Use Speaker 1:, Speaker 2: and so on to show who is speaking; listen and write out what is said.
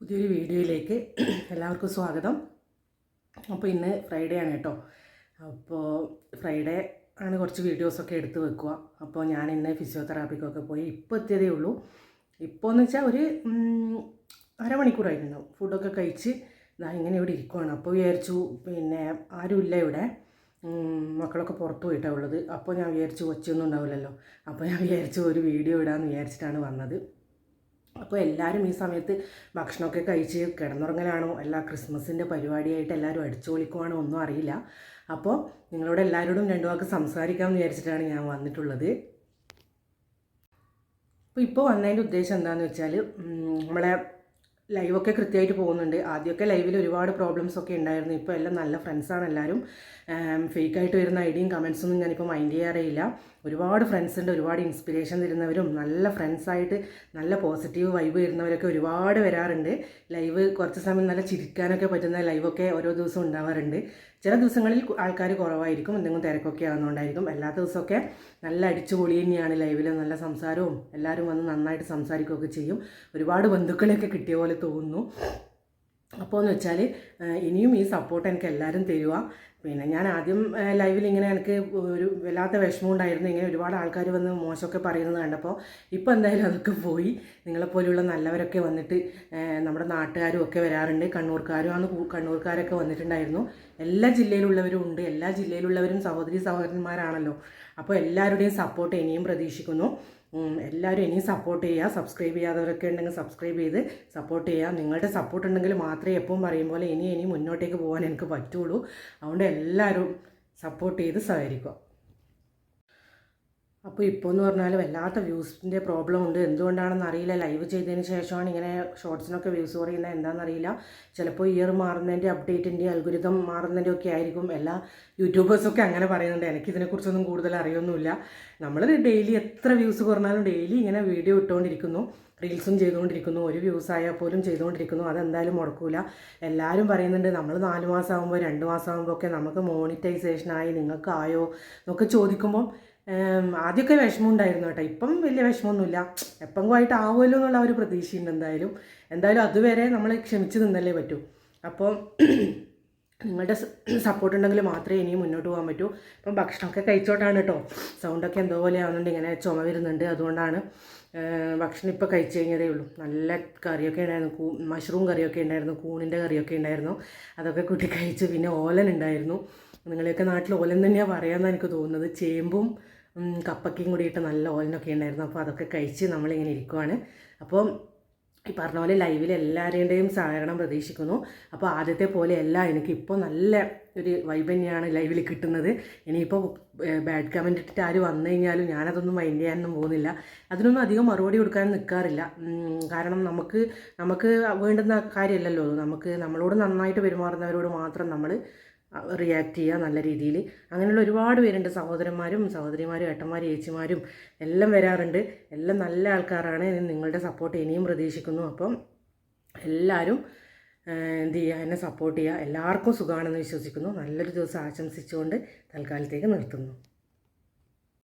Speaker 1: പുതിയൊരു വീഡിയോയിലേക്ക് എല്ലാവർക്കും സ്വാഗതം. അപ്പോൾ ഇന്ന് ഫ്രൈഡേ ആണ് കേട്ടോ. അപ്പോൾ ഫ്രൈഡേ ആണ് കുറച്ച് വീഡിയോസൊക്കെ എടുത്ത് വെക്കുക. അപ്പോൾ ഞാൻ ഇന്ന് ഫിസിയോതെറാപ്പിക്കൊക്കെ പോയി ഇപ്പോൾ എത്തിയതേ ഉള്ളൂ. ഇപ്പോൾ എന്ന് വെച്ചാൽ ഒരു അരമണിക്കൂറായിട്ടുണ്ടാവും. ഫുഡൊക്കെ കഴിച്ച് ഇങ്ങനെ ഇവിടെ ഇരിക്കുവാണ്. അപ്പോൾ വിചാരിച്ചു പിന്നെ ആരുമില്ല ഇവിടെ, മക്കളൊക്കെ പുറത്ത് പോയിട്ടാണ് ഉള്ളത്. അപ്പോൾ ഞാൻ വിചാരിച്ചു കൊച്ചൊന്നും ഉണ്ടാവില്ലല്ലോ. അപ്പോൾ ഞാൻ വിചാരിച്ചു ഒരു വീഡിയോ ഇടാമെന്ന് വിചാരിച്ചിട്ടാണ് വന്നത്. അപ്പോൾ എല്ലാവരും ഈ സമയത്ത് ഭക്ഷണമൊക്കെ കഴിച്ച് കിടന്നുറങ്ങലാണോ, എല്ലാ ക്രിസ്മസിൻ്റെ പരിപാടിയായിട്ട് എല്ലാവരും അടിച്ചുപൊളിക്കുവാണോ ഒന്നും അറിയില്ല. അപ്പോൾ നിങ്ങളോട് എല്ലാവരോടും രണ്ടു വാക്ക് സംസാരിക്കാമെന്ന് വിചാരിച്ചിട്ടാണ് ഞാൻ വന്നിട്ടുള്ളത്. ഇപ്പോൾ വന്നതിൻ്റെ ഉദ്ദേശം എന്താണെന്ന് വെച്ചാൽ, നമ്മളെ ലൈവൊക്കെ കൃത്യമായിട്ട് പോകുന്നുണ്ട്. ആദ്യമൊക്കെ ലൈവിൽ ഒരുപാട് പ്രോബ്ലംസ് ഒക്കെ ഉണ്ടായിരുന്നു. ഇപ്പോൾ എല്ലാം നല്ല ഫ്രണ്ട്സാണ് എല്ലാവരും. ഫേക്കായിട്ട് വരുന്ന ഐഡിയയും കമൻസൊന്നും ഞാനിപ്പോൾ മൈൻഡ് ചെയ്യാറില്ല. ഒരുപാട് ഫ്രണ്ട്സ് ഉണ്ട്, ഒരുപാട് ഇൻസ്പിറേഷൻ തരുന്നവരും നല്ല ഫ്രണ്ട്സായിട്ട് നല്ല പോസിറ്റീവ് വൈബ് വരുന്നവരൊക്കെ ഒരുപാട് വരാറുണ്ട്. ലൈവ് കുറച്ച് സമയം നല്ല ചിരിക്കാനൊക്കെ പറ്റുന്ന ലൈവൊക്കെ ഓരോ ദിവസവും ഉണ്ടാവാറുണ്ട്. ചില ദിവസങ്ങളിൽ ആൾക്കാർ കുറവായിരിക്കും, എന്തെങ്കിലും തിരക്കൊക്കെ ആകുന്നതുകൊണ്ടായിരിക്കും. എല്ലാ ദിവസമൊക്കെ നല്ല അടിച്ചുപൊളി തന്നെയാണ് ലൈവിൽ. നല്ല സംസാരവും എല്ലാവരും വന്ന് നന്നായിട്ട് സംസാരിക്കുകയൊക്കെ ചെയ്യും. ഒരുപാട് ബന്ധുക്കളെയൊക്കെ കിട്ടിയ പോലെ തോന്നുന്നു. അപ്പോൾ എന്ന് വെച്ചാൽ ഇനിയും ഈ സപ്പോർട്ട് എനിക്ക് എല്ലാവരും തരുക. പിന്നെ ഞാൻ ആദ്യം ലൈവിൽ ഇങ്ങനെ എനിക്ക് ഒരു വല്ലാത്ത വിഷമം ഉണ്ടായിരുന്നു, ഇങ്ങനെ ഒരുപാട് ആൾക്കാർ വന്ന് മോശമൊക്കെ പറയുന്നത് കണ്ടപ്പോൾ. ഇപ്പോൾ എന്തായാലും അതൊക്കെ പോയി. നിങ്ങളെപ്പോലെയുള്ള നല്ലവരൊക്കെ വന്നിട്ട് നമ്മുടെ നാട്ടുകാരും ഒക്കെ വരാറുണ്ട്. കണ്ണൂർക്കാരൊക്കെ വന്നിട്ടുണ്ടായിരുന്നു. എല്ലാ ജില്ലയിലുള്ളവരും ഉണ്ട്. എല്ലാ ജില്ലയിലുള്ളവരും സഹോദരന്മാരാണല്ലോ. അപ്പോൾ എല്ലാവരുടെയും സപ്പോർട്ട് ഇനിയും പ്രതീക്ഷിക്കുന്നു. എല്ലാവരും ഇനിയും സപ്പോർട്ട് ചെയ്യുക. സബ്സ്ക്രൈബ് ചെയ്യാത്തവരൊക്കെ ഉണ്ടെങ്കിൽ സബ്സ്ക്രൈബ് ചെയ്ത് സപ്പോർട്ട് ചെയ്യുക. നിങ്ങളുടെ സപ്പോർട്ട് ഉണ്ടെങ്കിൽ മാത്രമേ എപ്പോഴും പറയും പോലെ ഇനി മുന്നോട്ടേക്ക് പോകാൻ എനിക്ക് പറ്റുള്ളൂ. അതുകൊണ്ട് എല്ലാവരും സപ്പോർട്ട് ചെയ്ത് സഹകരിക്കുക. അപ്പോൾ ഇപ്പോൾ എന്ന് പറഞ്ഞാൽ വല്ലാത്ത വ്യൂസിൻ്റെ പ്രോബ്ലം ഉണ്ട്. എന്തുകൊണ്ടാണെന്ന് അറിയില്ല. ലൈവ് ചെയ്തതിന് ശേഷമാണ് ഇങ്ങനെ ഷോർട്സിനൊക്കെ വ്യൂസ് കുറയുന്നത്, എന്താണെന്നറിയില്ല. ചിലപ്പോൾ ഇയർ മാറുന്നതിൻ്റെ അപ്ഡേറ്റിൻ്റെ അൽഗോരിതം മാറുന്നതിൻ്റെ ഒക്കെ ആയിരിക്കും. എല്ലാ യൂട്യൂബേഴ്സൊക്കെ അങ്ങനെ പറയുന്നുണ്ട്. എനിക്കിതിനെക്കുറിച്ചൊന്നും കൂടുതൽ അറിയൊന്നുമില്ല. നമ്മൾ ഡെയിലി എത്ര വ്യൂസ് കുറഞ്ഞാലും ഡെയിലി ഇങ്ങനെ വീഡിയോ ഇട്ടുകൊണ്ടിരിക്കുന്നു, റീൽസും ചെയ്തുകൊണ്ടിരിക്കുന്നു. ഒരു വ്യൂസ് ആയാൽ പോലും ചെയ്തുകൊണ്ടിരിക്കുന്നു. അതെന്തായാലും മുടക്കില്ല. എല്ലാവരും പറയുന്നുണ്ട് നമ്മൾ 4 മാസം ആകുമ്പോൾ 2 മാസം ആകുമ്പോൾ ഒക്കെ നമുക്ക് മോണിറ്റൈസേഷനായി, നിങ്ങൾക്കായോ എന്നൊക്കെ ചോദിക്കുമ്പം ആദ്യമൊക്കെ വിഷമം ഉണ്ടായിരുന്നു കേട്ടോ. ഇപ്പം വലിയ വിഷമമൊന്നുമില്ല. എപ്പോഴുമായിട്ട് ആവുമല്ലോ എന്നുള്ള ഒരു പ്രതീക്ഷയുണ്ട്. എന്തായാലും അതുവരെ നമ്മൾ ക്ഷമിച്ച് നിന്നല്ലേ പറ്റൂ. അപ്പോൾ നിങ്ങളുടെ സപ്പോർട്ട് ഉണ്ടെങ്കിൽ മാത്രമേ ഇനിയും മുന്നോട്ട് പോകാൻ പറ്റൂ. ഇപ്പം ഭക്ഷണമൊക്കെ കഴിച്ചോട്ടാണ് കേട്ടോ. സൗണ്ടൊക്കെ എന്തോ പോലെ ആവുന്നുണ്ട്, ഇങ്ങനെ ചുമ വരുന്നുണ്ട്. അതുകൊണ്ടാണ് ഭക്ഷണം ഇപ്പോൾ കഴിച്ചു കഴിഞ്ഞതേ ഉള്ളൂ. നല്ല കറിയൊക്കെ ഉണ്ടായിരുന്നു, മഷ്റൂം കറിയൊക്കെ ഉണ്ടായിരുന്നു, കൂണിൻ്റെ കറിയൊക്കെ ഉണ്ടായിരുന്നു. അതൊക്കെ കൂട്ടി കഴിച്ചു. പിന്നെ ഓലൻ ഉണ്ടായിരുന്നു. നിങ്ങളെയൊക്കെ നാട്ടിൽ ഓലൻ തന്നെയാണ് പറയാമെന്നാണ് എനിക്ക് തോന്നുന്നത്. ചേമ്പും കപ്പയ്ക്കും കൂടിയിട്ട് നല്ല ഓലനൊക്കെ ഉണ്ടായിരുന്നു. അപ്പോൾ അതൊക്കെ കഴിച്ച് നമ്മളിങ്ങനെ ഇരിക്കുവാണ്. അപ്പോൾ ഈ പറഞ്ഞ പോലെ ലൈവിൽ എല്ലാവരുടെയും സഹകരണം പ്രതീക്ഷിക്കുന്നു. അപ്പോൾ ആദ്യത്തെ പോലെയല്ല, എനിക്കിപ്പോൾ നല്ല ഒരു വൈബ് തന്നെയാണ് ലൈവിൽ കിട്ടുന്നത്. ഇനിയിപ്പോൾ ബാഡ് കമൻറ്റ് ഇട്ടിട്ട് ആര് വന്നു കഴിഞ്ഞാലും ഞാനതൊന്നും മൈൻഡ് ചെയ്യാനൊന്നും പോകുന്നില്ല. അതിനൊന്നും അധികം മറുപടി കൊടുക്കാൻ നിൽക്കാറില്ല. കാരണം നമുക്ക് വേണ്ടുന്ന കാര്യമല്ലല്ലോ. നമ്മളോട് നന്നായിട്ട് പെരുമാറുന്നവരോട് മാത്രം നമ്മൾ റിയാക്ട് ചെയ്യുക നല്ല രീതിയിൽ. അങ്ങനെയുള്ള ഒരുപാട് പേരുണ്ട്. സഹോദരന്മാരും സഹോദരിമാരും ഏട്ടന്മാരും ചേച്ചിമാരും എല്ലാം വരാറുണ്ട്. എല്ലാം നല്ല ആൾക്കാരാണ്. നിങ്ങളുടെ സപ്പോർട്ട് ഇനിയും പ്രതീക്ഷിക്കുന്നു. അപ്പം എല്ലാവരും എന്ത് ചെയ്യുക, എന്നെ സപ്പോർട്ട് ചെയ്യുക. എല്ലാവർക്കും സുഖമാണെന്ന് വിശ്വസിക്കുന്നു. നല്ലൊരു ദിവസം ആശംസിച്ചുകൊണ്ട് തൽക്കാലത്തേക്ക് നിർത്തുന്നു.